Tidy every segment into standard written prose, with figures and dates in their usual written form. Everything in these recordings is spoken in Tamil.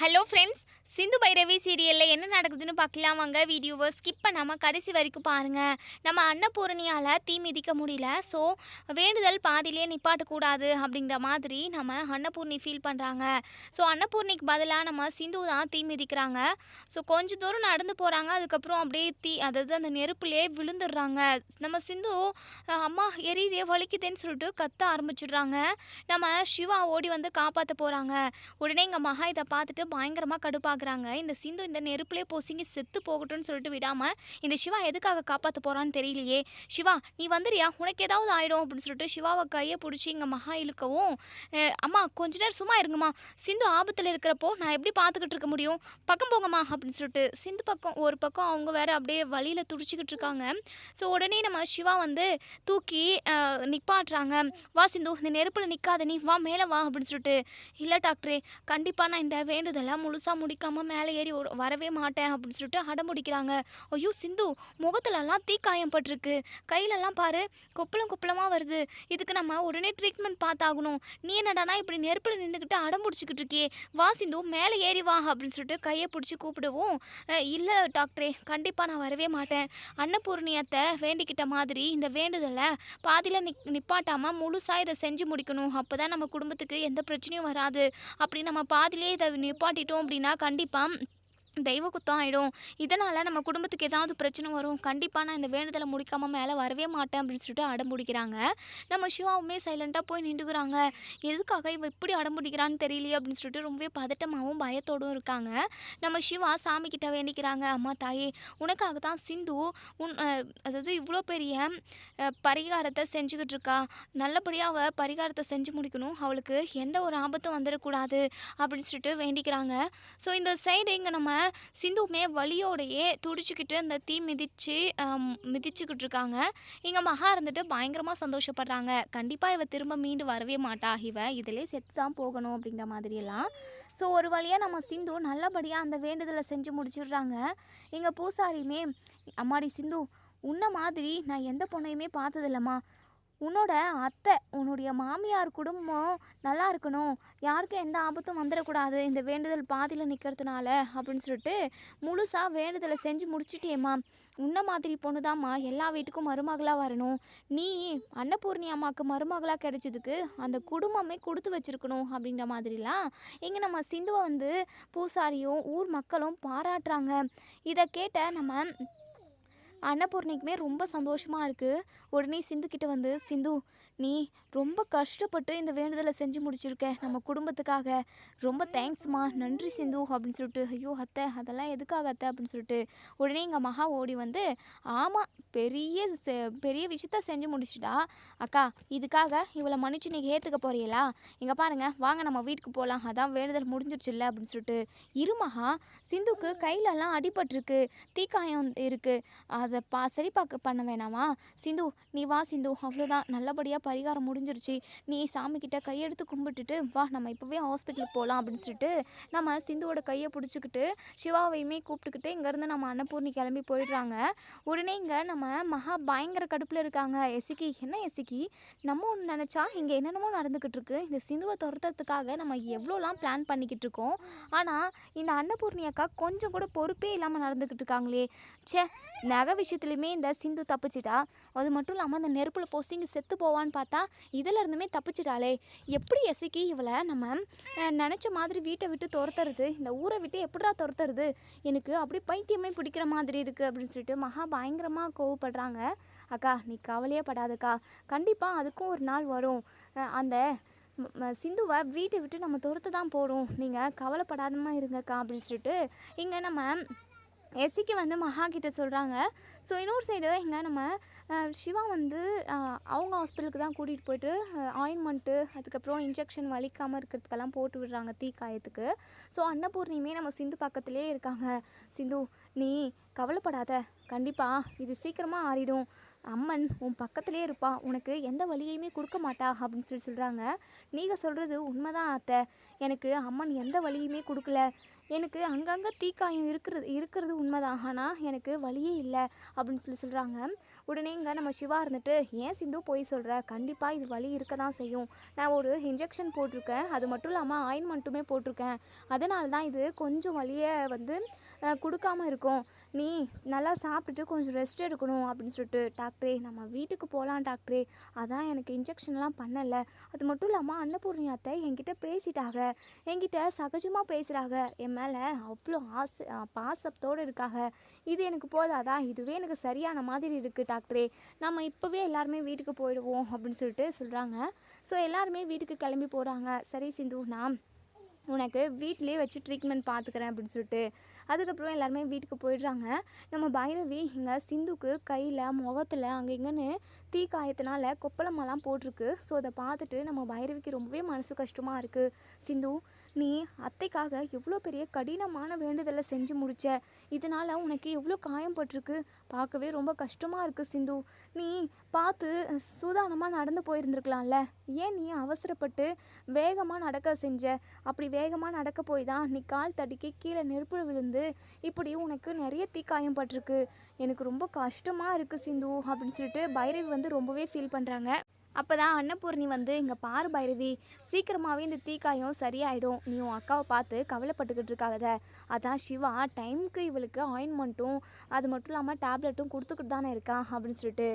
ஹலோ ஃப்ரெண்ட்ஸ், சிந்து பைரவி சீரியலில் என்ன நடக்குதுன்னு பார்க்கலாம் வாங்க. வீடியோவை ஸ்கிப் பண்ணாமல் கடைசி வரைக்கும் பாருங்கள். நம்ம அன்னபூரணியால் தீ மிதிக்க முடியல. ஸோ வேண்டுதல் பாதியிலே நிப்பாட்டக்கூடாது அப்படிங்கிற மாதிரி நம்ம அன்னபூர்ணி ஃபீல் பண்ணுறாங்க. ஸோ அன்னபூர்ணிக்கு பதிலாக நம்ம சிந்து தான் தீ மிதிக்கிறாங்க. ஸோ கொஞ்சம் தூரம் நடந்து போகிறாங்க. அதுக்கப்புறம் அப்படியே அதாவது அந்த நெருப்புலேயே விழுந்துடுறாங்க. நம்ம சிந்து அம்மா எரியுதே வலிக்குதேன்னு சொல்லிட்டு கத்த ஆரம்பிச்சிடுறாங்க. நம்ம சிவா ஓடி வந்து காப்பாற்ற போகிறாங்க. உடனே எங்கள் மகா இதை பார்த்துட்டு பயங்கரமாக கடுப்பாகிறாங்க. இந்த சிந்து இந்த நெருப்புலேயே போசிங்க செத்து போகட்டும்னு சொல்லிட்டு விடாமல் இந்த சிவா எதுக்காக காப்பாற்ற போகிறான்னு தெரியலையே. சிவா நீ வந்துறியா, உனக்கு ஏதாவது ஆயிடும் அப்படின்னு சொல்லிட்டு சிவாவை கையை பிடிச்சி இங்கே மகா இழுக்கவும், அம்மா கொஞ்ச நேரம் சும்மா இருங்கம்மா, சிந்து ஆபத்தில் இருக்கிறப்போ நான் எப்படி பார்த்துக்கிட்டு இருக்க முடியும், பக்கம் போங்கம்மா அப்படின்னு சொல்லிட்டு சிந்து பக்கம் ஒரு பக்கம் அவங்க வேற அப்படியே வழியில் துடிச்சிக்கிட்டு இருக்காங்க. ஸோ உடனே நம்ம சிவா வந்து தூக்கி நிப்பாட்டுறாங்க. வா சிந்து, இந்த நெருப்பில் நிற்காத, நீ வா மேலே வா அப்படின்னு சொல்லிட்டு. இல்லை டாக்டரே, கண்டிப்பாக நான் இந்த வேண்டுதெல்லாம் முழுசாக முடிக்காமல் மேலே ஏறி வரவே மாட்டேன் அப்படின்னு சொல்லிட்டு அடம்பிடிக்கிறாங்க. ஐயோ சிந்து, முகத்துலலாம் தீக்காயம் பட்டிருக்கு, கையிலலாம் பாரு கொப்பளமாக வருது, இதுக்கு நம்ம உடனே ட்ரீட்மெண்ட் பார்த்தாகணும். நீ என்னடானா இப்படி நெருப்பில் நின்றுக்கிட்டு அடம்பிடிச்சிக்கிட்டு இருக்கியே, வா சிந்து மேலே ஏறி வா அப்படின்னு சொல்லிட்டு கையை பிடிச்சி கூப்பிடுவோம். இல்லை டாக்டரே, கண்டிப்பாக நான் வரவே மாட்டேன். அன்னபூர்ணியத்தை வேண்டிக்கிட்ட மாதிரி இந்த வேண்டுதலை பாதியில் நிப்பாட்டாமல் முழுசாக இதை செஞ்சு முடிக்கணும். அப்போ தான் நம்ம குடும்பத்துக்கு எந்த பிரச்சனையும் வராது. அப்படி நம்ம பாதிலே இதை நிப்பாட்டிட்டோம் அப்படின்னா கண்டிப்பாக தெய்வ குத்தம் ஆகிடும். இதனால் நம்ம குடும்பத்துக்கு ஏதாவது பிரச்சனை வரும். கண்டிப்பாக நான் இந்த வேண்டுதலை முடிக்காமல் மேலே வரவே மாட்டேன் அப்படின்னு சொல்லிட்டு அடம்பிடிக்கிறாங்க. நம்ம சிவாவுமே சைலண்ட்டாக போய் நின்றுக்கிறாங்க. எதுக்காக இவ இப்படி அடம்பிடிக்கிறான்னு தெரியலையே அப்படின்னு சொல்லிட்டு ரொம்பவே பதட்டமாகவும் பயத்தோடும் இருக்காங்க. நம்ம சிவா சாமிக்கிட்ட வேண்டிக்கிறாங்க. அம்மா தாயே, உனக்காக தான் சிந்து அதாவது இவ்வளோ பெரிய பரிகாரத்தை செஞ்சுக்கிட்டு இருக்கா. நல்லபடியாக அவள் பரிகாரத்தை செஞ்சு முடிக்கணும், அவளுக்கு எந்த ஒரு ஆபத்தும் வந்துடக்கூடாது அப்படின்னு சொல்லிட்டு வேண்டிக்கிறாங்க. ஸோ இந்த சைடு இங்கே நம்ம சிந்துவுமே வலியோடையே துடிச்சுக்கிட்டு அந்த தீ மிதிச்சுக்கிட்டு இருக்காங்க. இங்கே மகா இருந்துட்டு பயங்கரமாக சந்தோஷப்படுறாங்க. கண்டிப்பாக இவ திரும்ப மீண்டு வரவே மாட்டா, இவ இதிலே செத்து தான் போகணும் அப்படிங்கிற மாதிரியெல்லாம். ஸோ ஒரு வழியாக நம்ம சிந்து நல்லபடியாக அந்த வேண்டுதலை செஞ்சு முடிச்சிடுறாங்க. இங்கே பூசாரியுமே, அம்மாடி சிந்து, உன்ன மாதிரி நான் எந்த பொண்ணையுமே பார்த்ததில்லம்மா, உன்னோட அத்தை, உன்னுடைய மாமியார் குடும்பம் நல்லா இருக்கணும், யாருக்கும் எந்த ஆபத்தும் வந்துடக்கூடாது இந்த வேண்டுதல் பாதியில் நிற்கிறதுனால அப்படின்னு சொல்லிட்டு முழுசாக வேண்டுதலை செஞ்சு முடிச்சிட்டேம்மா. உன்ன மாதிரி பொண்ணு தான்மா எல்லா வீட்டுக்கும் மருமகளாக வரணும். நீ அன்னபூர்ணி அம்மாவுக்கு மருமகளாக கிடைச்சதுக்கு அந்த குடும்பமே கொடுத்து வச்சுருக்கணும் அப்படிங்கிற மாதிரிலாம் இங்கே நம்ம சிந்துவை வந்து பூசாரியும் ஊர் மக்களும் பாராட்டுறாங்க. இதை கேட்ட நம்ம அன்னபூர்ணிக்குமே ரொம்ப சந்தோஷமாக இருக்குது. உடனே சிந்துக்கிட்ட வந்து, சிந்து நீ ரொம்ப கஷ்டப்பட்டு இந்த வேண்டுதலை செஞ்சு முடிச்சிருக்க நம்ம குடும்பத்துக்காக, ரொம்ப தேங்க்ஸ்மா, நன்றி சிந்து அப்படின்னு சொல்லிட்டு. ஐயோ அத்தை, அதெல்லாம் எதுக்காக அத்தை அப்படின்னு சொல்லிட்டு உடனே எங்கள் மகா ஓடி வந்து, ஆமாம் பெரிய விஷயத்த செஞ்சு முடிச்சுட்டா அக்கா, இதுக்காக இவளை மன்னிச்சு நீங்கள் ஏற்றுக்க போறீங்களா, இங்கே பாருங்கள் வாங்க நம்ம வீட்டுக்கு போகலாம், அதான் வேண்டுதல் முடிஞ்சிருச்சுல்ல அப்படின்னு சொல்லிட்டு. இரு மகா, சிந்துக்கு கையிலலாம் அடிபட்டிருக்கு, தீக்காயம் இருக்குது, அதை சரி பண்ண வேணாமா. சிந்து நீ வா சிந்து, அவ்வளோதான், நல்லபடியாக பரிகாரம் முடிஞ்சிருச்சு, நீ சாமிக்கிட்ட கையெடுத்து கும்பிட்டுட்டு வா, நம்ம இப்போவே ஹாஸ்பிட்டலுக்கு போகலாம் அப்படின்னு சொல்லிட்டு நம்ம சிந்துவோட கையை பிடிச்சிக்கிட்டு சிவாவையுமே கூப்பிட்டுக்கிட்டு இங்கேருந்து நம்ம அன்னபூர்ணி கிளம்பி போயிடுறாங்க. உடனே இங்கே நம்ம மகா பயங்கர கடுப்பில் இருக்காங்க. எசிக்கி, என்ன எசிக்கி, நம்ம ஒன்று நினச்சா இங்கே என்னென்னமோ நடந்துக்கிட்டு இருக்கு, இந்த சிந்துவை துரத்துறதுக்காக நம்ம எவ்வளோலாம் பிளான் பண்ணிக்கிட்டு இருக்கோம், ஆனால் இந்த அன்னபூர்ணி அக்கா கொஞ்சம் கூட பொறுப்பே இல்லாமல் நடந்துக்கிட்டு இருக்காங்களே. சே, நகை விஷயத்துலையுமே இந்த சிந்து தப்பிச்சிட்டா, அது மட்டும் இல்லாமல் அந்த நெருப்பில் போசிங்க செத்து போவான்னு பார்த்தா இதில் இருந்துமே தப்பிச்சிட்டாளே. எப்படி எசிக்கி இவளை நம்ம நினச்ச மாதிரி வீட்டை விட்டு துரத்துறது, இந்த ஊரை விட்டு எப்படிடா துரத்துறது, எனக்கு அப்படி பைத்தியமே பிடிக்கிற மாதிரி இருக்குது அப்படின்னு சொல்லிட்டு மகா பயங்கரமாக கோவப்படுறாங்க. அக்கா நீ கவலையே படாதக்கா, கண்டிப்பாக அதுக்கும் ஒரு நாள் வரும், அந்த சிந்துவை வீட்டை விட்டு நம்ம துரத்து தான் போகிறோம், நீங்கள் கவலைப்படாதமாக இருங்கக்கா அப்படின்னு சொல்லிட்டு இங்கே நம்ம எசிக்கு வந்து மகா கிட்ட சொல்கிறாங்க. ஸோ இன்னொரு சைடு இங்கே நம்ம சிவா வந்து அவங்க ஹாஸ்பிட்டலுக்கு தான் கூட்டிகிட்டு போயிட்டு ஆயின்மெண்ட்டு, அதுக்கப்புறம் இன்ஜெக்ஷன் வலிக்காமல் இருக்கிறதுக்கெல்லாம் போட்டு விடுறாங்க தீக்காயத்துக்கு. ஸோ அன்னபூர்ணியுமே நம்ம சிந்து பக்கத்துலேயே இருக்காங்க. சிந்து நீ கவலைப்படாத, கண்டிப்பாக இது சீக்கிரமாக ஆறிடும். அம்மன் உன் பக்கத்துலேயே இருப்பா, உனக்கு எந்த வலியையுமே கொடுக்க மாட்டா அப்படின்னு சொல்கிறாங்க. நீங்கள் சொல்கிறது உண்மைதான் அத்தை. எனக்கு அம்மன் எந்த வலியுமே கொடுக்கல. எனக்கு அங்கங்கே தீக்காயம் இருக்கிறது உண்மைதான், ஆனால் எனக்கு வலியே இல்லை அப்படின்னு சொல்கிறாங்க. உடனே இங்கே நம்ம சிவா இருந்துட்டு, ஏன் சிந்து போய் சொல்கிற, கண்டிப்பாக இது வலி இருக்க தான் செய்யும். நான் ஒரு இன்ஜெக்ஷன் போட்டிருக்கேன், அது மட்டும் இல்லாமல் ஆயின்மெண்ட்டுமே போட்டிருக்கேன். அதனால தான் இது கொஞ்சம் வலியை வந்து கொடுக்காமல் இருக்கும். நீ நல்லா சாப்பிட்டுட்டு கொஞ்சம் ரெஸ்ட் எடுக்கணும் அப்படின்னு சொல்லிட்டு, டாக்டரே நம்ம வீட்டுக்கு போகலாம் டாக்டரே, அதான் எனக்கு இன்ஜெக்ஷன்லாம் பண்ணலை. அது மட்டும் இல்லாமல் அன்னபூர்ணி அத்தை என்கிட்ட பேசிட்டாங்க, என்கிட்ட சகஜமாக பேசுகிறாங்க, என் மேலே அவ்வளோ பாசத்தோடு இருக்காங்க. இது எனக்கு போதாதா, இதுவே எனக்கு சரியான மாதிரி இருக்குது டாக்டரே, நம்ம இப்போவே எல்லாருமே வீட்டுக்கு போயிடுவோம் அப்படின்னு சொல்லிட்டு சொல்கிறாங்க. ஸோ எல்லாருமே வீட்டுக்கு கிளம்பி போகிறாங்க. சரி சிந்து, நான் உனக்கு வீட்டிலே வச்சு ட்ரீட்மெண்ட் பார்த்துக்கிறேன் அப்படின்னு சொல்லிட்டு அதுக்கப்புறம் எல்லாருமே வீட்டுக்கு போயிடுறாங்க. நம்ம பைரவி இங்கே சிந்துக்கு கையில் முகத்தில் அங்கே இங்கேன்னு தீ காயத்தினால கொப்பளமெல்லாம் போட்டிருக்கு. ஸோ அதை பார்த்துட்டு நம்ம பைரவிக்கு ரொம்பவே மனசு கஷ்டமாக இருக்குது. சிந்து, நீ அத்தைக்காக எவ்வளோ பெரிய கடினமான வேண்டுதலை செஞ்சு முடிச்ச, இதனால் உனக்கு எவ்வளோ காயம் பட்டிருக்கு, பார்க்கவே ரொம்ப கஷ்டமாக இருக்குது சிந்து. நீ பார்த்து சூதானமாக நடந்து போயிருந்துருக்கலாம்ல, ஏன் நீ அவசரப்பட்டு வேகமாக நடக்க செஞ்ச? அப்படி வேகமாக நடக்க போய் தான் நீ கால் தடுக்கி கீழே நெருப்பு விழுந்து இப்படி உனக்கு நிறைய தீக்காயம் பட்டிருக்கு. எனக்கு ரொம்ப கஷ்டமாக இருக்குது சிந்து அப்படின்னு சொல்லிட்டு பைரவி வந்து ரொம்பவே ஃபீல் பண்ணுறாங்க. அப்போ தான் அன்னபூர்ணி வந்து, இங்கே பாரு பைரவி, சீக்கிரமாகவே இந்த தீக்காயம் சரியாயிடும், நீ உன் அக்காவை பார்த்து கவலைப்பட்டுக்கிட்டு இருக்காத. அதான் சிவா டைமுக்கு இவளுக்கு ஆயின்மெண்ட்டும் அது மட்டும் இல்லாமல் டேப்லெட்டும் கொடுத்துக்கிட்டு தானே இருக்கான் அப்படின்னு சொல்லிட்டு,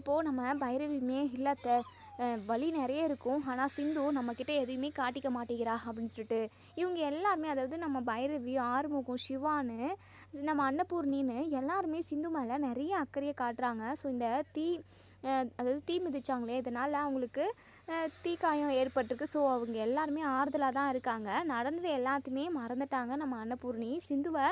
இப்போது நம்ம பைரவியுமே இல்லாத வலி நிறைய இருக்கும், ஆனால் சிந்து நம்மக்கிட்ட எதுவுமே காட்டிக்க மாட்டேங்கிறா அப்படின்னு சொல்லிட்டு இவங்க எல்லாருமே, அதாவது நம்ம பைரவி, ஆறுமுகம், சிவான்னு, நம்ம அன்னபூர்ணின்னு எல்லாருமே சிந்து மேலே நிறைய அக்கறையை காட்டுறாங்க. ஸோ இந்த அதாவது தீ மிதிச்சாங்களே, இதனால் அவங்களுக்கு தீக்காயம் ஏற்பட்டிருக்கு. ஸோ அவங்க எல்லாருமே ஆறுதலாக தான் இருக்காங்க. நடந்தது எல்லாத்தையுமே மறந்துட்டாங்க நம்ம அன்னபூர்ணி. சிந்துவை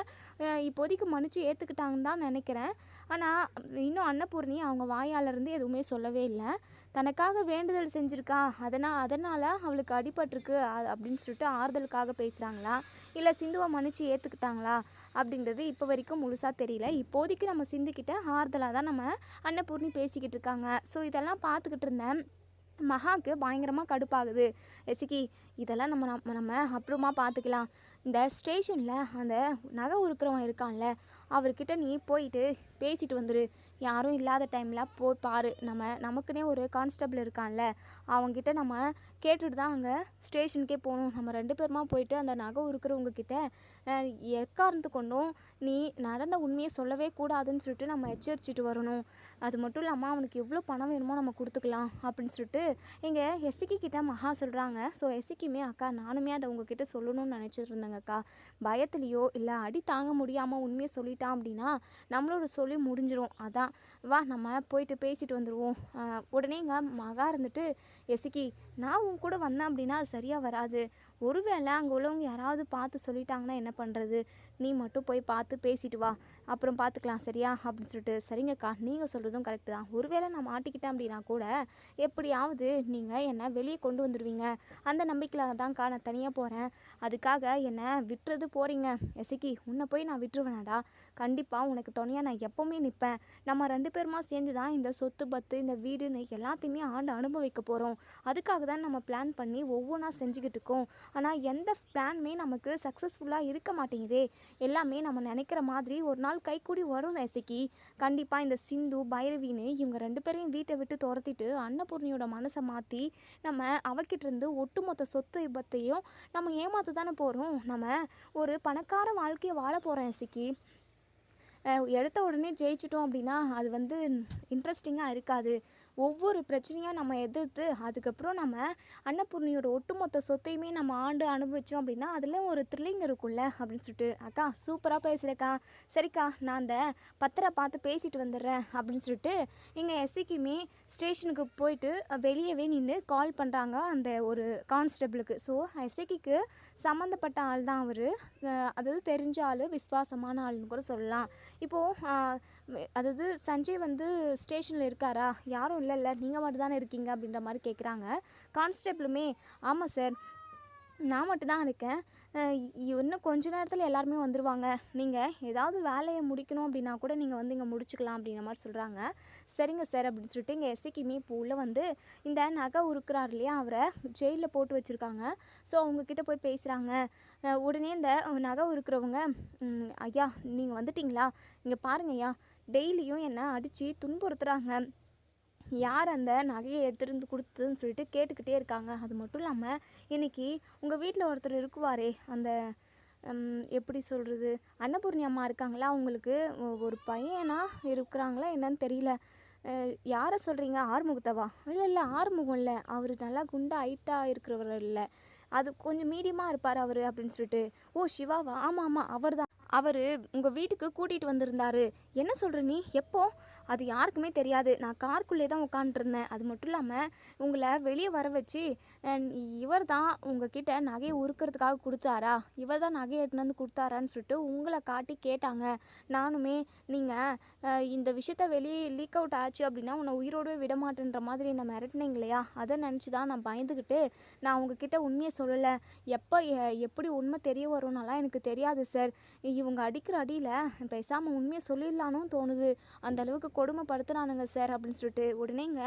இப்போதைக்கு மன்னிச்சு ஏற்றுக்கிட்டாங்கன்னு தான் நினைக்கிறேன். ஆனால் இன்னும் அன்னபூர்ணி அவங்க வாயாலேருந்து எதுவுமே சொல்லவே இல்லை. தனக்காக வேண்டுதல் செஞ்சுருக்கா, அதனால் அவளுக்கு அடிபட்டிருக்கு அப்படின்னு சொல்லிட்டு ஆறுதலுக்காக பேசுகிறாங்களா, இல்லை சிந்துவை மன்னிச்சு ஏற்றுக்கிட்டாங்களா அப்படிங்கிறது இப்போ வரைக்கும் முழுசாக தெரியல. இப்போதைக்கு நம்ம சிந்துக்கிட்ட ஆறுதலாக தான் நம்ம அன்னபூர்ணி பேசிக்கிட்டு இருக்காங்க. ஸோ இதெல்லாம் பார்த்துக்கிட்டு இருந்தேன். மகாவுக்கு பயங்கரமாக கடுப்பாகுது. எசிக்கி, இதெல்லாம் நம்ம அப்புறமா பார்த்துக்கலாம். இந்த ஸ்டேஷனில் அந்த நகை உருக்கிறவன் இருக்கான்ல, அவர்கிட்ட நீ போயிட்டு பேசிட்டு வந்துரு. யாரும் இல்லாத டைமில் போய் பாரு. நமக்குன்னே ஒரு கான்ஸ்டபிள் இருக்கான்ல, அவங்ககிட்ட நம்ம கேட்டுட்டு தான் அங்கே ஸ்டேஷனுக்கே போகணும். நம்ம 2 பேருமா போயிட்டு அந்த நகை உருக்கிறவங்கக்கிட்ட எக்காரணத்து கொண்டும் நீ நடந்த உண்மையை சொல்லவே கூடாதுன்னு சொல்லிட்டு நம்ம எச்சரிச்சிட்டு வரணும். அது மட்டும் இல்லாமல் அவனுக்கு எவ்வளோ பணம் வேணுமோ நம்ம கொடுத்துக்கலாம் அப்படின்னு சொல்லிட்டு இங்கே எஸ்சிக்கு கிட்ட மகா சொல்கிறாங்க. ஸோ எஸ்சிக்குமே, அக்கா நானுமே அதை உங்ககிட்ட சொல்லணும்னு நினச்சிட்டு இருந்தேங்கக்கா, பயத்துலையோ இல்லை அடி தாங்க முடியாமல் உண்மையை சொல்லிட்டான் அப்படின்னா நம்மளோட சொல்லி முடிஞ்சிடும். அதான் வா நம்ம போயிட்டு பேசிட்டு வந்துடுவோம். உடனே இங்கே மகா இருந்துட்டு, எஸ்சிக்கு, நான் உன் கூட வந்தேன் அப்படின்னா அது சரியாக வராது. ஒருவேளை அங்கே உள்ளவங்க யாராவது பார்த்து சொல்லிட்டாங்கன்னா என்ன பண்ணுறது, நீ மட்டும் போய் பார்த்து பேசிட்டு வா, அப்புறம் பார்த்துக்கலாம் சரியா அப்படின்னு சொல்லிட்டு. சரிங்கக்கா, நீங்கள் சொல்கிறதும் கரெக்டு தான். ஒருவேளை நான் மாட்டிக்கிட்டேன் அப்படின்னா கூட எப்படியாவது நீங்கள் என்னை வெளியே கொண்டு வந்துடுவீங்க, அந்த நம்பிக்கையில் தான்க்கா நான் தனியாக போகிறேன். அதுக்காக என்னை விட்டுறது போகிறீங்க. எசிக்கி, உன்னை போய் நான் விட்டுருவேனாடா, கண்டிப்பாக உனக்கு துணையாக நான் எப்போவுமே நிற்பேன். நம்ம 2 பேருமா சேர்ந்து தான் இந்த சொத்து பத்து இந்த வீடுன்னு எல்லாத்தையுமே ஆண்டு அனுபவிக்க போகிறோம். அதுக்காக தான் நம்ம பிளான் பண்ணி ஒவ்வொன்றா செஞ்சுக்கிட்டு இருக்கோம். ஆனால் எந்த பிளானுமே நமக்கு சக்ஸஸ்ஃபுல்லாக இருக்க மாட்டேங்குதே. எல்லாமே நம்ம நினைக்கிற மாதிரி ஒரு நாள் கைக்கூடி வரும் எசிக்கி. கண்டிப்பாக இந்த சிந்து, பைரவின்னு இவங்க 2 பேரையும் வீட்டை விட்டு துரத்திட்டு அன்னபூர்ணியோட மனசை மாற்றி நம்ம அவகிட்டேருந்து ஒட்டுமொத்த சொத்து பத்தையும் நம்ம ஏமாற்ற தானே போகிறோம். நம்ம ஒரு பணக்கார வாழ்க்கையை வாழ போகிறோம் எசிக்கி. எடுத்த உடனே ஜெயிச்சிட்டோம் அப்படின்னா அது வந்து இன்ட்ரெஸ்டிங்காக இருக்காது. ஒவ்வொரு பிரச்சனையாக நம்ம எதிர்த்து அதுக்கப்புறம் நம்ம அன்னபூர்ணியோட ஒட்டுமொத்த சொத்தையுமே நம்ம ஆண்டு அனுபவித்தோம் அப்படின்னா அதில் ஒரு த்ரில்லிங் இருக்கும்ல அப்படின்னு சொல்லிட்டு. அக்கா சூப்பராக பேசுகிறேக்கா, சரிக்கா நான் அந்த பத்திரை பார்த்து பேசிட்டு வந்துடுறேன் அப்படின்னு சொல்லிட்டு இங்கே எஸ்சிக்குமே ஸ்டேஷனுக்கு போயிட்டு வெளியவே நின்று கால் பண்ணுறாங்க அந்த ஒரு கான்ஸ்டபிளுக்கு. ஸோ எஸ்சிக்கு சம்மந்தப்பட்ட ஆள் தான் அவர், அதாவது தெரிஞ்ச ஆள், விசுவாசமான ஆள்னு கூட சொல்லலாம். இப்போது அதாவது சஞ்சய் வந்து ஸ்டேஷனில் இருக்காரா, யாரும் இல்லை நீங்கள் மட்டும் தானே இருக்கீங்க அப்படின்ற மாதிரி கேட்குறாங்க. கான்ஸ்டபிளுமே, ஆமாம் சார், நான் மட்டும் தான் இருக்கேன். இன்னும் கொஞ்ச நேரத்தில் எல்லாருமே வந்துருவாங்க. நீங்கள் ஏதாவது வேலையை முடிக்கணும் அப்படின்னா கூட நீங்கள் வந்து இங்கே முடிச்சுக்கலாம் அப்படிங்கிற மாதிரி சொல்கிறாங்க. சரிங்க சார் அப்படின்னு சொல்லிட்டு இங்கே எஸ்ஐக்குமே இப்போ உள்ள வந்து இந்த நகை உருக்குறார் இல்லையா, அவரை ஜெயிலில் போட்டு வச்சுருக்காங்க. ஸோ அவங்கக்கிட்ட போய் பேசுகிறாங்க. உடனே இந்த நகை உருக்குறவங்க, ஐயா நீங்கள் வந்துட்டிங்களா, இங்கே பாருங்க ஐயா, டெய்லியும் என்னை அடித்து துன்புறுத்துறாங்க, யார் அந்த நகையை எடுத்துகிட்டு வந்து கொடுத்ததுன்னு சொல்லிட்டு கேட்டுக்கிட்டே இருக்காங்க. அது மட்டும் இல்லாமல் இன்றைக்கி உங்கள் வீட்டில் ஒருத்தர் இருக்குவாரே, அந்த எப்படி சொல்கிறது, அன்னபூர்ணி அம்மா இருக்காங்களா, அவங்களுக்கு ஒரு பையனா இருக்கிறாங்களா என்னன்னு தெரியல. யாரை சொல்கிறீங்க, ஆறுமுகத்தவா? இல்லை இல்லை, ஆறுமுகம் இல்லை, அவர் நல்லா குண்டா ஹைட்டாக இருக்கிறவர் இல்லை, அது கொஞ்சம் மீடியமாக இருப்பார் அவர் அப்படின்னு சொல்லிட்டு. ஓ சிவாவா? ஆமாம் ஆமாம், அவர் தான். அவர் உங்கள் வீட்டுக்கு கூட்டிகிட்டு வந்திருந்தாரு. என்ன சொல்கிற நீ? எப்போ? அது யாருக்குமே தெரியாது. நான் காருக்குள்ளே தான் உட்காண்ட்ருந்தேன். அது மட்டும் இல்லாமல் உங்களை வெளியே வர வச்சு இவர் தான் உங்ககிட்ட நகையை உருக்கிறதுக்காக கொடுத்தாரா, இவர் தான் நகையை எடுத்துன்னு வந்து கொடுத்தாரான்னு சொல்லிட்டு உங்களை காட்டி கேட்டாங்க. நானுமே நீங்கள் இந்த விஷயத்த வெளியே லீக் அவுட் ஆச்சு அப்படின்னா உன்னை உயிரோடவே விடமாட்டேன்ற மாதிரி என்னை மிரட்டினீங்க இல்லையா, அதை நினச்சி தான் நான் பயந்துக்கிட்டு நான் உங்ககிட்ட உண்மையை சொல்லலை. எப்போ எப்படி உண்மை தெரிய வரும்னாலாம் எனக்கு தெரியாது சார். இவங்க அடிக்கிற அடியில் பேசாமல் உண்மையை சொல்லிடலான்னு தோணுது. அந்த அளவுக்கு கொடுமைப்படுத்துகிறானுங்க சார் அப்படின்னு சொல்லிட்டு உடனேங்க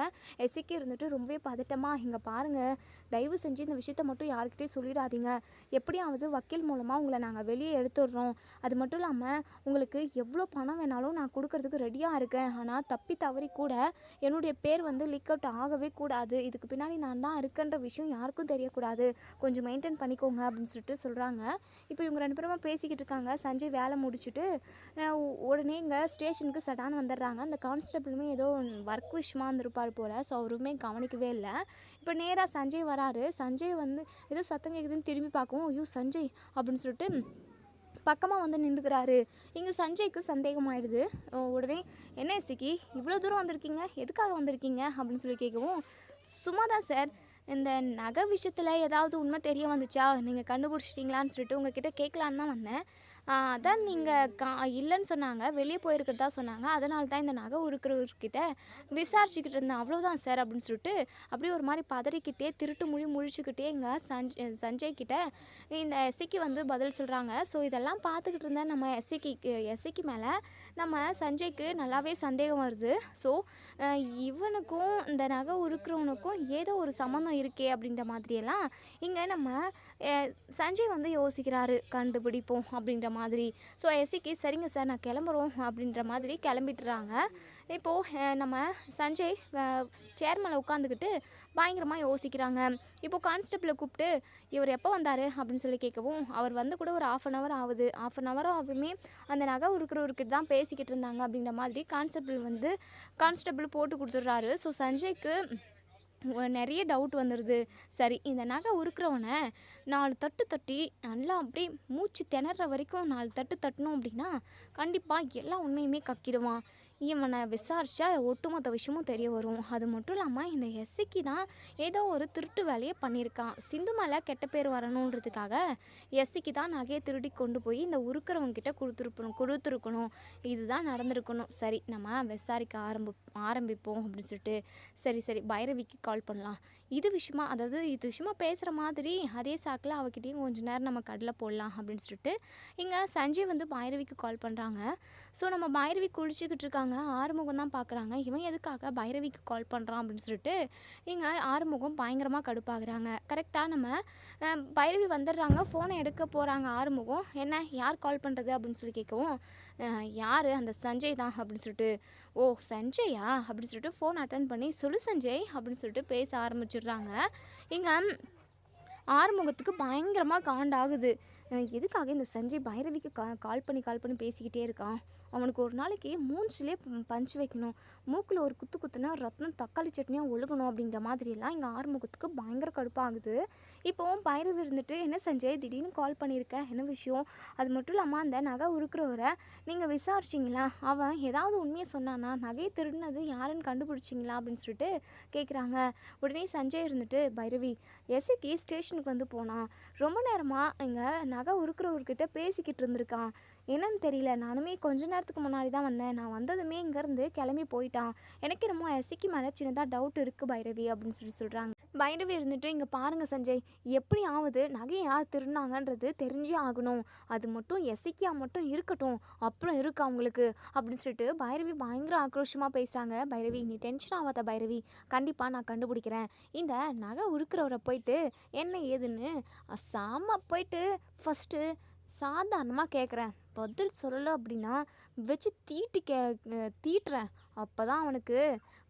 எஸ்ஐக்கு இருந்துட்டு ரொம்பவே பதட்டமாக, இங்கே பாருங்கள், தயவு செஞ்சு இந்த விஷயத்த மட்டும் யாருக்கிட்டையும் சொல்லிடாதீங்க. எப்படியாவது வக்கீல் மூலமாக உங்களை நாங்கள் வெளியே எடுத்துடுறோம். அது மட்டும் இல்லாமல் உங்களுக்கு எவ்வளோ பணம் வேணாலும் நான் கொடுக்கறதுக்கு ரெடியாக இருக்கேன். ஆனால் தப்பி தவறி கூட என்னுடைய பேர் வந்து லீக் அவுட் ஆகவே கூடாது. இதுக்கு பின்னாடி நான் தான் இருக்கேன்ற விஷயம் யாருக்கும் தெரியக்கூடாது. கொஞ்சம் மெயின்டைன் பண்ணிக்கோங்க அப்படின்னு சொல்லிட்டு சொல்கிறாங்க. இப்போ இவங்க 2 பேருமா பேசிக்கிட்டு இருக்காங்க. சஞ்சய் வேலை முடிச்சுட்டு உடனே இங்கே ஸ்டேஷனுக்கு சடான்னு வந்துடுறாங்க. அந்த கான்ஸ்டபிளுமே ஏதோ ஒர்க் விஷயமா இருந்திருப்பார் போல். ஸோ அவருமே கவனிக்கவே இல்லை. இப்போ நேராக சஞ்சய் வராரு. சஞ்சய் வந்து ஏதோ சத்தம் கேட்குதுன்னு திரும்பி பார்க்கவும், ஐயோ சஞ்சய் அப்படின்னு சொல்லிட்டு பக்கமாக வந்து நின்றுக்கிறாரு. இங்கே சஞ்சய்க்கு சந்தேகமாயிடுது. உடனே என்ன எஸ்ஐக்கு இவ்வளோ தூரம் வந்திருக்கீங்க, எதுக்காக வந்திருக்கீங்க அப்படின்னு சொல்லி கேட்கவும், சும்மா தான் சார், இந்த நகை விஷயத்தில் ஏதாவது உண்மை தெரிய வந்துச்சா, நீங்கள் கண்டுபிடிச்சிட்டிங்களான்னு சொல்லிட்டு உங்ககிட்ட கேட்கலான்னு தான் வந்தேன். அதான் நீங்கள் இல்லைன்னு சொன்னாங்க, வெளியே போயிருக்கிறதா சொன்னாங்க, அதனால தான் இந்த நகை உருக்கிறவர்கிட்ட விசாரிச்சுக்கிட்டு இருந்தேன், அவ்வளோதான் சார் அப்படின்னு சொல்லிட்டு அப்படியே ஒரு மாதிரி பதறிக்கிட்டே திருட்டு மொழி முழிச்சுக்கிட்டே இங்கே சஞ்சய் கிட்ட இந்த எஸ்ஐக்கு வந்து பதில் சொல்கிறாங்க. ஸோ இதெல்லாம் பார்த்துக்கிட்டு இருந்தேன் நம்ம எஸ்ஐக்கு மேலே நம்ம சஞ்சய்க்கு நல்லாவே சந்தேகம் வருது. ஸோ இவனுக்கும் இந்த நகை உருக்கிறவனுக்கும் ஏதோ ஒரு சம்மந்தம் இருக்கே அப்படின்ற மாதிரியெல்லாம் இங்கே நம்ம சஞ்சய் வந்து யோசிக்கிறாரு, கண்டுபிடிப்போம் அப்படின்ற மாதிரி. ஸோ எஸ்ஐக்கு சரிங்க சார் நான் கிளம்புறோம் அப்படின்ற மாதிரி கிளம்பிட்டுறாங்க. இப்போது நம்ம சஞ்சய் சேர் மேலே உட்காந்துக்கிட்டு பயங்கரமாக யோசிக்கிறாங்க. இப்போது கான்ஸ்டபிளை கூப்பிட்டு இவர் எப்போ வந்தார் அப்படின்னு சொல்லி கேட்கவும், அவர் வந்து கூட ஒரு 1/2 hour ஆகுது, 1/2 hour ஆகுமே அந்த நகை உருக்கிறவர்கிட்ட தான் பேசிக்கிட்டு இருந்தாங்க அப்படின்ற மாதிரி கான்ஸ்டபிள் போட்டு கொடுத்துட்றாரு. ஸோ சஞ்சய்க்கு நிறைய டவுட் வந்துடுது. சரி, இந்த நகை உருக்கிறவனை 4 தட்டு தட்டி நல்லா அப்படியே மூச்சு திணற வரைக்கும் 4 தட்டு தட்டணும் அப்படின்னா கண்டிப்பாக எல்லா உண்மையுமே கக்கிடுவான். இவனை விசாரித்தா ஒட்டுமொத்த விஷயமும் தெரிய வரும். அது மட்டும் இல்லாமல் இந்த எஸ்ஐக்கு தான் ஏதோ ஒரு திருட்டு வேலையை பண்ணியிருக்கான். சிந்து மேலே கெட்ட பேர் வரணுன்றதுக்காக எஸ்ஐக்கு தான் நகையை திருடி கொண்டு போய் இந்த உருக்கிறவங்கிட்ட கொடுத்துருக்கணும். இதுதான் நடந்திருக்கணும். சரி, நம்ம விசாரிக்க ஆரம்பிப்போம் அப்படின்னு சொல்லிட்டு சரி பைரவிக்கு கால் பண்ணலாம். இது விஷயமா பேசுகிற மாதிரி அதே சாக்கில் அவகிட்டையும் கொஞ்சம் நேரம் நம்ம கடலை போடலாம் அப்படின்னு சொல்லிட்டு இங்கே சஞ்சய் வந்து பைரவிக்கு கால் பண்ணுறாங்க. ஸோ நம்ம பைரவி குளிச்சுக்கிட்டு இருக்காங்க. ஆறுமுகம் தான் பார்க்குறாங்க. இவன் எதுக்காக பைரவிக்கு கால் பண்ணுறான் அப்படின்னு சொல்லிட்டு இங்கே ஆறுமுகம் பயங்கரமாக கடுப்பாகிறாங்க. கரெக்டாக நம்ம பைரவி வந்துடுறாங்க. ஃபோனை எடுக்க போகிறாங்க. ஆறுமுகம் என்ன, யார் கால் பண்ணுறது அப்படின்னு சொல்லி கேட்கவும், யார், அந்த சஞ்சய் தான் அப்படின்னு சொல்லிட்டு, ஓ சஞ்சயா அப்படின்னு சொல்லிட்டு ஃபோன் அட்டன் பண்ணி, சொல்லு சஞ்சய் அப்படின்னு சொல்லிட்டு பேச ஆரம்பிச்சிடுறாங்க. இங்கே ஆறுமுகத்துக்கு பயங்கரமாக காண்டாகுது. எதுக்காக இந்த சஞ்சய் பைரவிக்கு கால் பண்ணி பேசிக்கிட்டே இருக்கான்? அவனுக்கு ஒரு நாளைக்கு மூஞ்சிலே பஞ்சு வைக்கணும், மூக்கில் ஒரு குத்துனா ரத்னம் தக்காளி சட்னியாக ஒழுகணும் அப்படின்ற மாதிரியெல்லாம் இங்கே ஆறுமுகத்துக்கு பயங்கர கடுப்பாகுது. இப்போவும் பைரவி இருந்துட்டு, என்ன சஞ்சய் திடீர்னு கால் பண்ணியிருக்க, என்ன விஷயம்? அது மட்டும் இல்லாமல் அந்த நகை உருக்கிறவரை நீங்கள் விசாரிச்சிங்களா? அவன் ஏதாவது உண்மையை சொன்னானா? நகையை திருடினது யாருன்னு கண்டுபிடிச்சிங்களா அப்படின்னு சொல்லிட்டு கேட்குறாங்க. உடனே சஞ்சய் இருந்துட்டு, பைரவி எஸ்ஐக்கு ஸ்டேஷனுக்கு வந்து போனான், ரொம்ப நேரமாக இங்கே நகை உருக்கிறவர்கிட்ட பேசிக்கிட்டு இருந்திருக்கான், என்னன்னு தெரியல, நானுமே கொஞ்ச நேரத்துக்கு முன்னாடி தான் வந்தேன், நான் வந்ததுமே இங்கேருந்து கிளம்பி போயிட்டான், எனக்கு என்னமோ எஸ்ஐக்கு மேலே சின்னதாக டவுட் இருக்குது பைரவி அப்படின்னு சொல்கிறாங்க. பைரவி இருந்துட்டு, "இங்கே பாருங்க சஞ்சய், எப்படியாவது நகையை யார் திருடினாங்கன்றது தெரிஞ்சே ஆகணும். அது மட்டும் எசக்கியா மட்டும் இருக்கட்டும், அப்புறம் இருக்கு அவங்களுக்கு" அப்படின்னு சொல்லிட்டு பைரவி பயங்கர ஆக்ரோஷமாக பேசுகிறாங்க. "பைரவி, நீ டென்ஷன் ஆகாத பைரவி, கண்டிப்பாக நான் கண்டுபிடிக்கிறேன். இந்த நகை உருக்கிறவரை போயிட்டு என்ன ஏதுன்னு சாம போயிட்டு ஃபஸ்ட்டு சாதாரணமாக கேட்குறேன். பதில் சொல்லலை அப்படின்னா வச்சு தீட்டுறேன். அப்போ தான் அவனுக்கு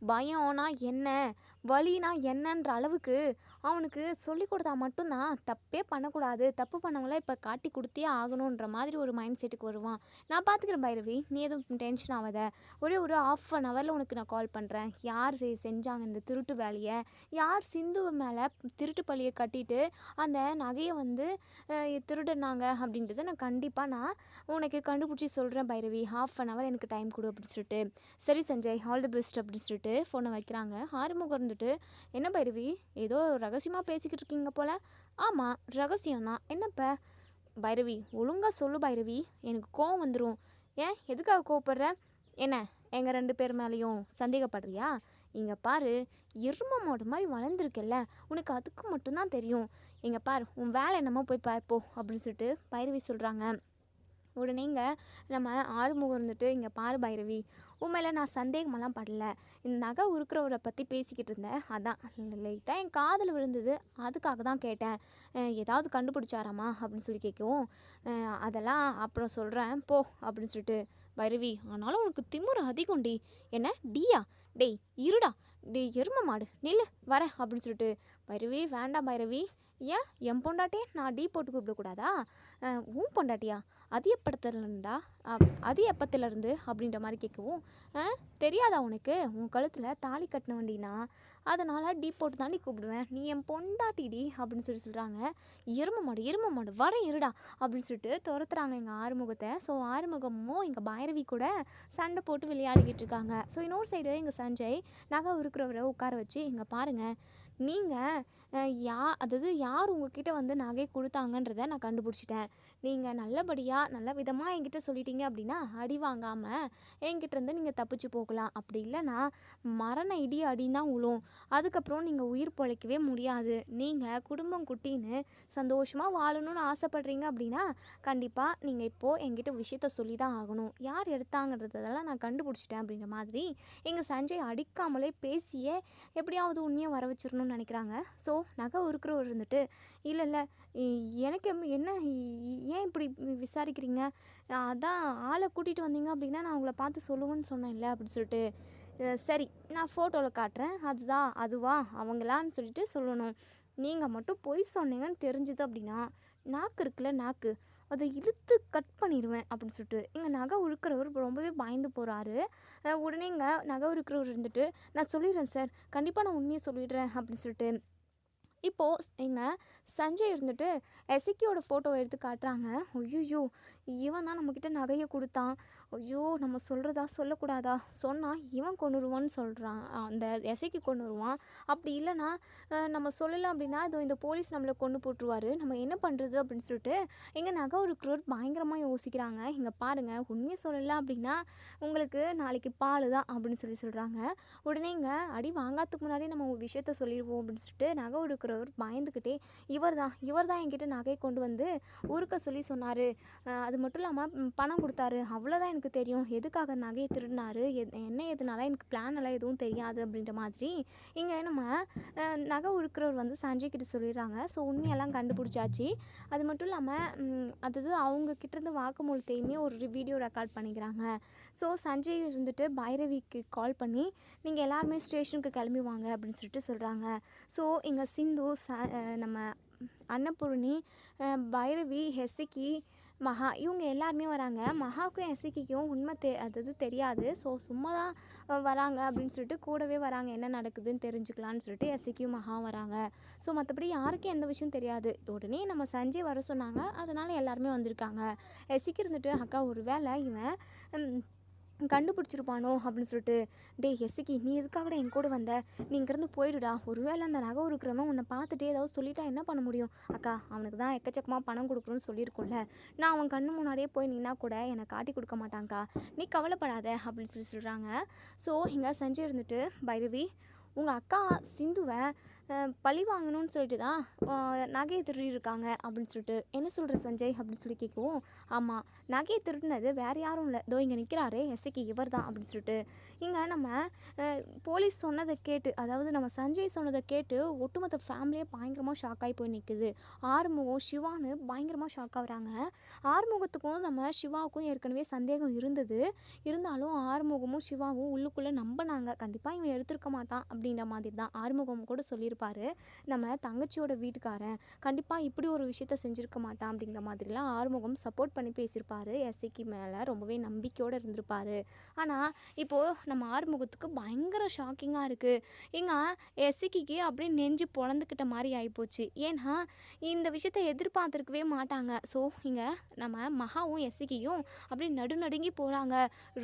பயம்னா என்ன, வலினா என்னன்ற அளவுக்கு அவனுக்கு சொல்லி கொடுத்தா மட்டும்தான் தப்பே பண்ணக்கூடாது, தப்பு பண்ணவங்கள இப்போ காட்டி கொடுத்தே ஆகணுன்ற மாதிரி ஒரு மைண்ட் செட்டுக்கு வருவான். நான் பார்த்துக்கிறேன் பைரவி, நீ எதுவும் டென்ஷன் ஆகாத. ஒரு 1/2 உனக்கு நான் கால் பண்ணுறேன். யார் செஞ்சாங்க இந்த திருட்டு வேலையை, யார் சிந்து மேலே திருட்டு பழியை கட்டிட்டு அந்த நகையை வந்து திருடுனாங்க அப்படின்றத நான் கண்டிப்பாக உனக்கு கண்டுபிடிச்சி சொல்கிறேன் பைரவி. 1/2 எனக்கு டைம் கொடு அப்படின்னு சொல்லிட்டு, "சரி சஞ்சய், ஆல் தி பெஸ்ட்" அப்படின்னு சொல்லிட்டு ஃபோனை வைக்கிறாங்க. ஆறுமுகம் இருந்துட்டு, "என்ன பைரவி, ஏதோ ரகசியமாக பேசிக்கிட்டு இருக்கீங்க போல்?" "ஆமாம், ரகசியம்தான். என்னப்ப?" "பைரவி, ஒழுங்காக சொல்லு பைரவி, எனக்கு கோவம் வந்துடும்." "ஏன், எதுக்காக கோவப்படுற? என்ன, எங்கள் 2 பேர் மேலேயும் சந்தேகப்படுறியா? இங்கே பாரு, எரும மாடு மாதிரி வளர்ந்துருக்கல்ல, உனக்கு அதுக்கு மட்டும்தான் தெரியும். இங்கே பாரு, உன் வேலை என்னமோ போய் பார்ப்போ" அப்படின்னு சொல்லிட்டு பைரவி சொல்கிறாங்க. உடனேங்க நம்ம ஆறுமுகம் இருந்துட்டு, "இங்கே பாரு பைரவி, உண்மையில நான் சந்தேகமெல்லாம் படல. இந்த நகை உருக்கிறவரை பற்றி பேசிக்கிட்டு இருந்தேன். அதான் லைட்டாக என் காதில் விழுந்தது, அதுக்காக தான் கேட்டேன். ஏதாவது கண்டுபிடிச்சாராமா அப்படின்னு சொல்லி கேட்கவும், அதெல்லாம் அப்புறம் சொல்கிறேன் போ" அப்படின்னு சொல்லிட்டு. "பைரவி, ஆனாலும் உனக்கு திமிரு அதிகம்டி. என்ன டீயா? டேய் இருடா, டேய் எரும மாடு நில்லு, வரேன்" அப்படின்னு சொல்லிட்டு. "பைரவி வேண்டாம் பைரவி." "ஏன், என் பொண்டாட்டியே நான் டீ போட்டு கூப்பிடக்கூடாதா?" "உன் பொண்டாட்டியா? அது எப்படத்துலேருந்தா? அது எப்பத்துலேருந்து?" அப்படின்ற மாதிரி கேட்கவும், தெரியாதா உனக்கு? உன் கழுத்தில் தாலி கட்டின வண்டினா அதனால் டீ போட்டு தாண்டி கூப்பிடுவேன். நீ என் பொண்டாட்டிடி" அப்படின்னு சொல்கிறாங்க. எரும மாடு வரேன் இருடா" அப்படின்னு சொல்லிட்டு துரத்துறாங்க எங்கள் ஆறுமுகத்தை. ஸோ ஆறுமுகமும் எங்கள் பைரவி கூட சண்டை போட்டு விளையாடிக்கிட்டு இருக்காங்க. ஸோ இன்னொரு சைடு எங்கள் சஞ்சய் நகை இருக்கிறவரை உட்கார வச்சு, "இங்கே பாருங்கள், நீங்கள் அதாவது யார் உங்ககிட்ட வந்து நகை கொடுத்தாங்கன்றதை நான் கண்டுபிடிச்சிட்டேன். நீங்கள் நல்லபடியாக நல்ல விதமாக என்கிட்ட சொல்லிட்டீங்க அப்படின்னா அடி வாங்காமல் என்கிட்டேருந்து நீங்கள் தப்பிச்சு போகலாம். அப்படி இல்லைன்னா மரண இடி அடின்னு தான் உழும். அதுக்கப்புறம் நீங்கள் உயிர் பிழைக்கவே முடியாது. நீங்கள் குடும்பம் குட்டின்னு சந்தோஷமாக வாழணும்னு ஆசைப்பட்றீங்க அப்படின்னா கண்டிப்பாக நீங்கள் இப்போது என்கிட்ட விஷயத்த சொல்லி தான் ஆகணும். யார் எடுத்தாங்கன்றதெல்லாம் நான் கண்டுபிடிச்சிட்டேன்" அப்படின்ற மாதிரி எங்கள் சஞ்சய் அடிக்காமலே பேசியே எப்படியாவது உண்மையை வர வச்சிடணும்னு நினைக்கிறாங்க. ஸோ நகை இருக்கிறவர் இருந்துட்டு, "இல்லை இல்லை, எனக்கு என்ன, ஏன் இப்படி விசாரிக்கிறீங்க? அதான் ஆளை கூட்டிகிட்டு வந்தீங்க அப்படின்னா நான் உங்களை பார்த்து சொல்லுவேன்னு சொன்னேன்ல" அப்படின்னு சொல்லிட்டு. "சரி, நான் ஃபோட்டோவில் காட்டுறேன், அதுவா அவங்களான்னு சொல்லிட்டு சொல்லணும். நீங்கள் மட்டும் பொய் சொன்னீங்கன்னு தெரிஞ்சுது அப்படின்னா நாக்கு இருக்குல்ல, நாக்கு அதை இழுத்து கட் பண்ணிடுவேன்" அப்படின்னு சொல்லிட்டு எங்கள் நகை உருக்கிறவர் ரொம்பவே பயந்து போகிறாரு. உடனே இங்கே நகை உருக்கிறவர் இருந்துட்டு, "நான் சொல்லிடுறேன் சார், கண்டிப்பாக நான் உண்மையை சொல்லிடுறேன்" அப்படின்னு சொல்லிட்டு. இப்போது எங்கள் சஞ்சய் இருந்துட்டு எசக்கியோட ஃபோட்டோ எடுத்து காட்டுறாங்க. ஐயோ, இவன் தான் நம்மக்கிட்ட நகையை கொடுத்தான். ஐயோ, நம்ம சொல்கிறதா சொல்லக்கூடாதா? சொன்னால் இவன் கொண்டுருவான்னு சொல்கிறான், அந்த எசக்கி கொண்டு வருவான். அப்படி இல்லைன்னா நம்ம சொல்லலை அப்படின்னா இதோ இந்த போலீஸ் நம்மளை கொண்டு போட்டுருவார். நம்ம என்ன பண்ணுறது அப்படின்னு சொல்லிட்டு எங்கள் நகை இருக்கிறவர் பயங்கரமாக யோசிக்கிறாங்க. "இங்கே பாருங்கள், உண்மையை சொல்லலை அப்படின்னா உங்களுக்கு நாளைக்கு பால் தான்" அப்படின்னு சொல்கிறாங்க. உடனே இங்கே அடி வாங்காததுக்கு முன்னாடி நம்ம ஒரு விஷயத்த சொல்லிடுவோம் அப்படின்னு சொல்லிட்டு நகை இருக்கிறவர் பயந்துக்கிட்டே, இவர் தான் என்கிட்ட நகை கொண்டு வந்து உருக்க சொல்லி சொன்னார். அது மட்டும் இல்லாமல் பணம் கொடுத்தாரு. அவ்வளோதான் எனக்கு தெரியும். எதுக்காக நகையை திருடினாரு, என்ன எதுனால எனக்கு பிளான் எல்லாம் எதுவும் தெரியாது அப்படின்ற மாதிரி இங்கே நம்ம நகை உருக்கிறவர் வந்து சஞ்சய் கிட்ட சொல்லிடுறாங்க. ஸோ உண்மையெல்லாம் கண்டுபிடிச்சாச்சு. அது மட்டும் இல்லாமல் அதாவது அவங்க கிட்டேருந்து வாக்குமூலத்தையுமே ஒரு வீடியோ ரெக்கார்ட் பண்ணிக்கிறாங்க. ஸோ சஞ்சய் இருந்துட்டு பைரவிக்கு கால் பண்ணி, "நீங்கள் எல்லாருமே ஸ்டேஷனுக்கு கிளம்பி வாங்க" அப்படின்னு சொல்லிட்டு சொல்கிறாங்க. ஸோ இங்கே சிந்து, நம்ம அன்னபூர்ணி, பைரவி, எசக்கி, மகா இவங்க எல்லாருமே வராங்க. மகாவுக்கும் எசக்கிக்கும் உண்மை அதாவது தெரியாது. ஸோ சும்மா தான் வராங்க அப்படின்னு சொல்லிட்டு கூடவே வராங்க, என்ன நடக்குதுன்னு தெரிஞ்சுக்கலான்னு சொல்லிட்டு எசக்கியும் மகாவும் வராங்க. ஸோ மற்றபடி யாருக்கும் எந்த விஷயம் தெரியாது. உடனே நம்ம சஞ்சய் வர சொன்னாங்க, அதனால் எல்லாருமே வந்திருக்காங்க. எசக்கி இருந்துட்டு, "அக்கா, ஒரு வேளை இவன் கண்டுபிடிச்சிருப்பானோ" அப்படின்னு சொல்லிட்டு. "டேய் எசக்கி, நீ எதுக்காகடா என் கூட வந்த? நீ இங்கேருந்து போயிடுடா. ஒருவேளை அந்த நகை இருக்கிறவன் உன்னை பார்த்துட்டு ஏதாவது சொல்லிட்டா என்ன பண்ண முடியும்? அக்கா, அவனுக்கு தான் எக்கச்சக்கமாக பணம் கொடுக்குறோன்னு சொல்லியிருக்கோம்ல, நான் அவன் கண்ணு முன்னாடியே போய் நின்னா கூட என்னை காட்டி கொடுக்க மாட்டாங்க்கா, நீ கவலைப்படாத" அப்படின்னு சொல்கிறாங்க. ஸோ இங்கே சஞ்சய் இருந்துட்டு, "பைரவி, உங்கள் அக்கா சிந்துவை பழி வாங்கணும்னு சொல்லிட்டு தான் நகையை திருடியிருக்காங்க அப்படின்னு சொல்லிட்டு. என்ன சொல்கிற சஞ்சய் அப்படின்னு சொல்லி கேட்கவும், ஆமாம் நகையை திருடினது வேறு யாரும் இல்லை, இதோ இங்கே நிற்கிறாரே எஸ்ஐக்கு இவர் தான் அப்படின்னு சொல்லிட்டு. இங்கே நம்ம போலீஸ் சொன்னதை கேட்டு, அதாவது நம்ம சஞ்சய் சொன்னதை கேட்டு ஒட்டுமொத்த ஃபேமிலியே பயங்கரமாக ஷாக் ஆகி போய் நிற்குது. ஆறுமுகம் சிவான்னு பயங்கரமாக ஷாக் ஆகுறாங்க. ஆறுமுகத்துக்கும் நம்ம சிவாவுக்கும் ஏற்கனவே சந்தேகம் இருந்தது. இருந்தாலும் ஆறுமுகமும் சிவாவும் உள்ளுக்குள்ளே நம்பினாங்க, கண்டிப்பாக இவன் எடுத்திருக்க மாட்டான் அப்படின்ற மாதிரி தான். ஆறுமுகம் கூட சொல்லியிருப்பாரு, நம்ம தங்கச்சியோட வீட்டுக்காரன் கண்டிப்பாக இப்படி ஒரு விஷயத்த செஞ்சுருக்க மாட்டான் அப்படிங்கிற மாதிரிலாம் ஆறுமுகம் சப்போர்ட் பண்ணி பேசியிருப்பாரு. எஸ்ஐக்கு மேலே ரொம்பவே நம்பிக்கையோடு இருந்திருப்பாரு. ஆனால் இப்போது நம்ம ஆறுமுகத்துக்கு பயங்கர ஷாக்கிங்காக இருக்குது. இங்கே எஸ்ஐக்கு அப்படியே நெஞ்சு பொழந்துக்கிட்ட மாதிரி ஆகிப்போச்சு. ஏன்னா இந்த விஷயத்தை எதிர்பார்த்துருக்கவே மாட்டாங்க. ஸோ இங்கே நம்ம மகாவும் எஸ்ஐக்கியும் அப்படியே நடுநடுங்கி போகிறாங்க,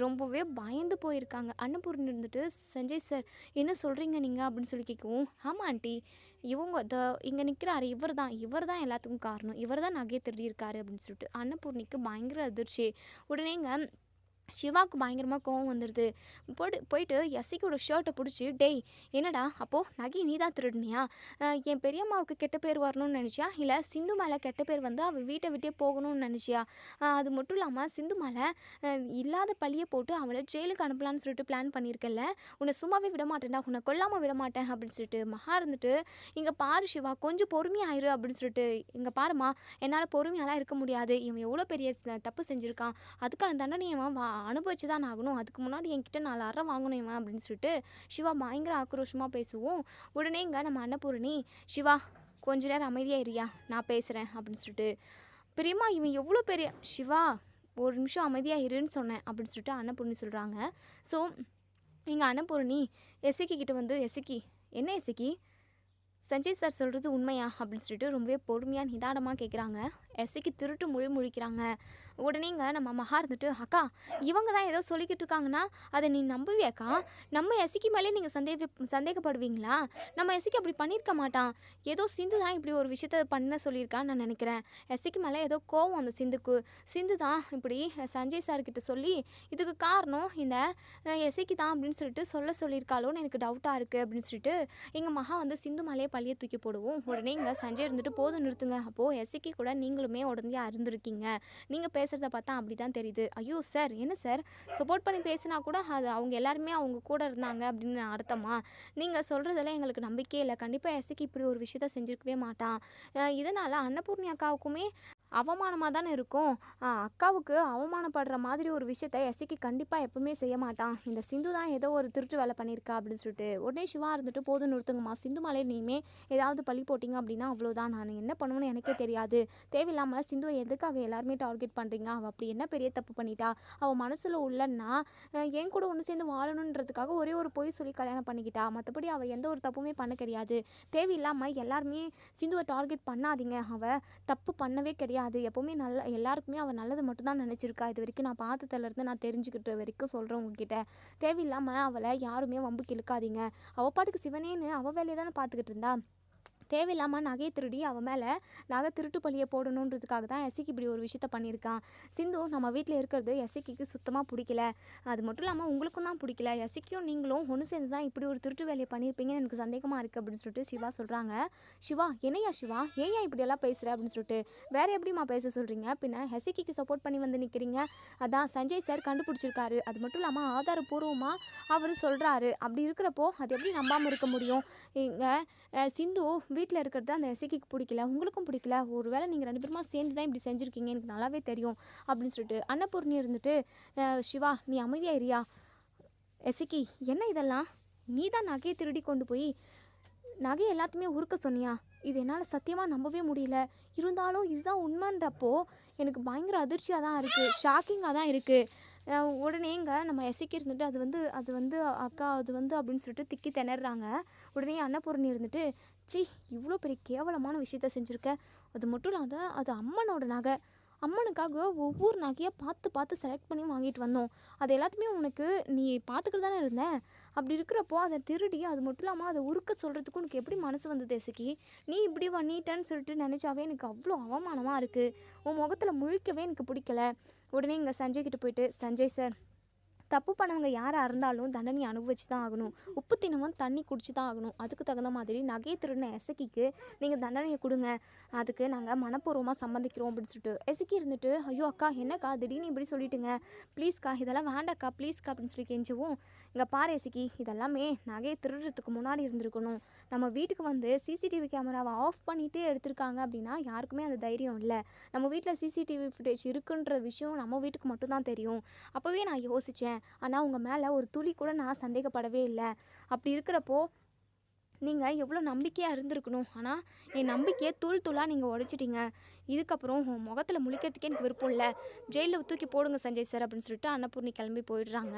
ரொம்பவே பயந்து போயிருக்காங்க. அன்னபூர்ணி இருந்துட்டு, சஞ்சய் சார் என்ன சொல்கிறீங்க நீங்கள் அப்படின்னு சொல்லி கேட்கவும், ஆமாம் ஆண்டி இவங்க இங்கே நிற்கிறாரு இவர் தான் எல்லாத்துக்கும் காரணம், இவர் தான் நகையை திருடியிருக்காரு அப்படின்னு சொல்லிட்டு. அன்னபூர்ணிக்கு பயங்கர அதிர்ச்சி. உடனேங்க சிவாவுக்கு பயங்கரமாக கோவம் வந்துடுது. போயிட்டு எஸ்ஐக்கோட ஷர்ட்டை பிடிச்சி, டேய் என்னடா அப்போது நகை நீ தான் திருடுனியா? என் பெரியம்மாவுக்கு கெட்ட பேர் வரணும்னு நினச்சியா, இல்லை சிந்து மேலே கெட்ட பேர் வந்து அவள் வீட்டை விட்டே போகணும்னு நினச்சியா? அது மட்டும் இல்லாமல் சிந்து மேலே இல்லாத பழியை போட்டு அவளை ஜெயிலுக்கு அனுப்பலான்னு சொல்லிட்டு பிளான் பண்ணியிருக்கல, உன்னை சும்மாவே விட மாட்டேன்டா, உன்னை கொல்லாமல் விட மாட்டேன் அப்படின்னு சொல்லிட்டு. மகா இருந்துட்டு, இங்கே பாரு சிவா கொஞ்சம் பொறுமையாயிரு அப்படின்னு சொல்லிட்டு. இங்கே பாருமா என்னால் பொறுமையாலாம் இருக்க முடியாது, இவன் எவ்வளோ பெரிய தப்பு செஞ்சுருக்கான், அதுக்கான தண்டனை இவன் அனுபவிச்சு தான் ஆகணும், அதுக்கு முன்னாடி என்கிட்ட 4 அறை வாங்கணும் இவன் அப்படின்னு சொல்லிட்டு சிவா பயங்கர ஆக்ரோஷமாக பேசுவோம். உடனே இங்கே நம்ம அன்னபூரணி, சிவா கொஞ்ச நேரம் அமைதியாக இருயா நான் பேசுகிறேன் அப்படின்னு சொல்லிட்டு. பிரியமா இவன் எவ்வளோ பெரிய, சிவா ஒரு நிமிஷம் அமைதியாக இருன்னு சொன்னேன் அப்படின்னு சொல்லிட்டு அன்னபூரணி சொல்கிறாங்க. ஸோ இங்கே அன்னபூரணி எஸ்ஐக்கி கிட்ட வந்து, எஸ்ஐக்கி என்ன எஸ்ஐக்கி சஞ்சய் சார் சொல்கிறது உண்மையா அப்படின்னு சொல்லிட்டு ரொம்பவே பொறுமையாக நிதானமாக கேட்குறாங்க. எஸ்ஐக்கு திருட்டு முழிக்கிறாங்க. உடனேங்க நம்ம மகா இருந்துட்டு, அக்கா இவங்க தான் ஏதோ சொல்லிக்கிட்டு இருக்காங்கன்னா அதை நீ நம்புவியாக்கா? நம்ம எஸ்ஐக்கு மேலே நீங்கள் சந்தேகப்படுவீங்களா? நம்ம எஸ்ஐக்கு அப்படி பண்ணியிருக்க மாட்டான், ஏதோ சிந்து தான் இப்படி ஒரு விஷயத்த பண்ண சொல்லியிருக்கான்னு நான் நினைக்கிறேன். எஸ்ஐக்கு மேலே ஏதோ கோவம் அந்த சிந்து தான் இப்படி சஞ்சய் சார்கிட்ட சொல்லி இதுக்கு காரணம் இந்த எஸ்ஐக்கு தான் அப்படின்னு சொல்லிட்டு சொல்லியிருக்காளோன்னு எனக்கு டவுட்டாக இருக்குது அப்படின்னு சொல்லிட்டு எங்கள் மகா வந்து சிந்து மேலேயே பழியை தூக்கி போடுவோம். உடனே இங்கே சஞ்சய் இருந்துட்டு, போதும் நிறுத்துங்க, அப்போது எஸ்ஐக்கு கூட நீங்களுமே உடனே இருந்திருக்கீங்க, நீங்கள் பேசுகிறத பார்த்தா அப்படி தான் தெரியுது. ஐயோ சார் என்ன சார் சப்போர்ட் பண்ணி பேசினா கூட அது அவங்க எல்லாருமே அவங்க கூட இருந்தாங்க அப்படின்னு அர்த்தமா? நீங்கள் சொல்கிறதெல்லாம் எங்களுக்கு நம்பிக்கையே இல்லை, கண்டிப்பாக எஸ்ஐக்கு இப்படி ஒரு விஷயத்த செஞ்சுருக்கவே மாட்டான். இதனால் அன்னபூர்ணி அக்காவுக்குமே அவமானமாக தானே இருக்கும். அக்காவுக்கு அவமானப்படுற மாதிரி ஒரு விஷயத்த எஸ்ஐக்கு கண்டிப்பாக எப்பவுமே செய்ய மாட்டான். இந்த சிந்து தான் ஏதோ ஒரு திருட்டு வேலை பண்ணியிருக்கா அப்படின்னு சொல்லிட்டு. உடனே சிவா இருந்துட்டு, போதும் நிறுத்துங்கம்மா, சிந்து மேலே நீமே ஏதாவது பழி போட்டிங்க அப்படின்னா அவ்வளோதான், நான் என்ன பண்ணுவேன்னு எனக்கே தெரியாது. தேவையில்லாமல் சிந்துவை எதுக்காக எல்லாருமே டார்கெட் பண்ணுறீங்க? அவள் அப்படி என்ன பெரிய தப்பு பண்ணிட்டா? அவள் மனசில் உள்ளன்னா என் கூட ஒன்று சேர்ந்து வாழணுன்றதுக்காக ஒரே ஒரு பொய் சொல்லி கல்யாணம் பண்ணிக்கிட்டா, மற்றபடி அவள் எந்த ஒரு தப்புமே பண்ண கிடையாது. தேவையில்லாமல் எல்லாருமே சிந்துவை டார்கெட் பண்ணாதீங்க, அவள் தப்பு பண்ணவே கிடையாது, எப்போவுமே எல்லாருக்குமே அவள் நல்லது மட்டும்தான் நினச்சிருக்கா. இது வரைக்கும் நான் பார்த்ததுலேருந்து நான் தெரிஞ்சுக்கிட்ட வரைக்கும் சொல்கிறேன் உங்ககிட்ட. தேவையில்லாமல் அவளை யாருமே வம்புக்கு இழுக்காதீங்க. அவள் பாட்டுக்கு சிவனேன்னு அவள் வேலையை தானே பார்த்துக்கிட்டு இருந்தா. தேவையில்லாமல் நகையை திருடி அவன் மேலே நகை திருட்டு பழியை போடணுன்றதுக்காக தான் எஸ்ஐக்கு இப்படி ஒரு விஷயத்த பண்ணியிருக்கான். சிந்து நம்ம வீட்டில் இருக்கிறது எஸ்ஐக்கு சுத்தமாக பிடிக்கல, அது மட்டும் இல்லாமல் உங்களுக்கும் தான் பிடிக்கல. எஸ்ஐக்கும் நீங்களும் ஒன்று சேர்ந்து தான் இப்படி ஒரு திருட்டு வேலையை பண்ணியிருப்பீங்கன்னு எனக்கு சந்தேகமாக இருக்குது அப்படின்னு சொல்லிட்டு சிவா சொல்கிறாங்க. சிவா என்னையா சிவா ஏன் இப்படியெல்லாம் பேசுகிற அப்படின்னு சொல்லிட்டு. வேறு எப்படிமா பேச சொல்கிறீங்க? பின்ன எஸ்ஐக்கு சப்போர்ட் பண்ணி வந்து நிற்கிறீங்க, அதான் சஞ்சய் சார் கண்டுபிடிச்சிருக்காரு, அது மட்டும் இல்லாமல் ஆதாரப்பூர்வமாக அவர் சொல்கிறாரு. அப்படி இருக்கிறப்போ அது எப்படி நம்பாமல் இருக்க முடியும்? இங்கே சிந்து வீட்டில் இருக்கிறது அந்த எஸ்ஐக்கு பிடிக்கல, உங்களுக்கும் பிடிக்கல, ஒரு வேளை நீங்கள் 2 பேருமா சேர்ந்து தான் இப்படி செஞ்சுருக்கீங்க, எனக்கு நல்லாவே தெரியும் அப்படின்னு சொல்லிட்டு. அன்னபூர்ணி இருந்துட்டு, சிவா நீ அமைதியாக இருயா. எஸ்ஐக்கு என்ன இதெல்லாம்? நீ தான் நகையை திருடி கொண்டு போய் நகை எல்லாத்தையுமே உருக்க சொன்னியா? இது என்னால் சத்தியமாக நம்பவே முடியல. இருந்தாலும் இதுதான் உண்மைன்றப்போ எனக்கு பயங்கர அதிர்ச்சியாக தான் இருக்குது, ஷாக்கிங்காக தான் இருக்குது. உடனேங்க நம்ம எஸ்ஐக்கு இருந்துட்டு, அது வந்து அக்கா அது வந்து அப்படின்னு சொல்லிட்டு திக்கி திணறாங்க. உடனே அன்னபூர்ணி இருந்துட்டு, சி இவ்வளோ பெரிய கேவலமான விஷயத்த செஞ்சுருக்க, அது மட்டும் இல்லாத அது அம்மனோட நகை, அம்மனுக்காக ஒவ்வொரு நகையாக பார்த்து செலக்ட் பண்ணி வாங்கிட்டு வந்தோம், அது எல்லாத்தையுமே உனக்கு நீ பார்த்துக்கிட்டு தானே இருந்தேன். அப்படி இருக்கிறப்போ அதை திருடி அது மட்டும் இல்லாமல் அதை உருக்க சொல்கிறதுக்கு உனக்கு எப்படி மனசு வந்தது எஸ்ஐக்கு? நீ இப்படி பண்ணிட்டேன்னு சொல்லிட்டு நினச்சாவே எனக்கு அவ்வளோ அவமானமாக இருக்குது, உன் முகத்தில் முழிக்கவே எனக்கு பிடிக்கல. உடனே இங்கே சஞ்சய் கிட்ட போயிட்டு, சஞ்சய் சார் தப்பு பண்ணவங்க யாராக இருந்தாலும் தண்டனை அனுபவிச்சு தான் ஆகணும். உப்பு தினமும் தண்ணி குடிச்சு தான் ஆகணும். அதுக்கு தகுந்த மாதிரி நகையை திருடின எசக்கிக்கு நீங்கள் தண்டனையை கொடுங்க, அதுக்கு நாங்கள் மனப்பூர்வமாக சம்மதிக்கிறோம் அப்படின்னு சொல்லிட்டு எசக்கி இருந்துட்டு, ஐயோ அக்கா என்னக்கா திடீர்னு இப்படி சொல்லிட்டுங்க, ப்ளீஸ்க்கா இதெல்லாம் வேண்டாக்கா ப்ளீஸ்க்கா அப்படின்னு சொல்லி கெஞ்சவும், இங்கே பாரு எசக்கி இதெல்லாமே நகையை திருடுறதுக்கு முன்னாடி இருந்திருக்கணும். நம்ம வீட்டுக்கு வந்து சிசிடிவி கேமராவை ஆஃப் பண்ணிகிட்டே எடுத்திருக்காங்க அப்படின்னா யாருக்குமே அந்த தைரியம் இல்லை. நம்ம வீட்டில் சிசிடிவி ஃபுட்டேஜ் இருக்குன்ற விஷயம் நம்ம வீட்டுக்கு மட்டும்தான் தெரியும். அப்போவே நான் யோசித்தேன், ஆனால் உங்கள் மேலே ஒரு துளி கூட நான் சந்தேகப்படவே இல்லை. அப்படி இருக்கிறப்போ நீங்கள் எவ்வளோ நம்பிக்கையாக இருந்திருக்கணும். ஆனால் என் நம்பிக்கையை தூள் தூளாக நீங்கள் உடைச்சிட்டிங்க. இதுக்கப்புறம் உன் முகத்தில் முழிக்கிறதுக்கே எனக்கு விருப்பம் இல்லை. ஜெயிலில் தூக்கி போடுங்க சஞ்சய் சார் அப்படின்னு சொல்லிட்டு அன்னபூர்ணி கிளம்பி போயிடுறாங்க.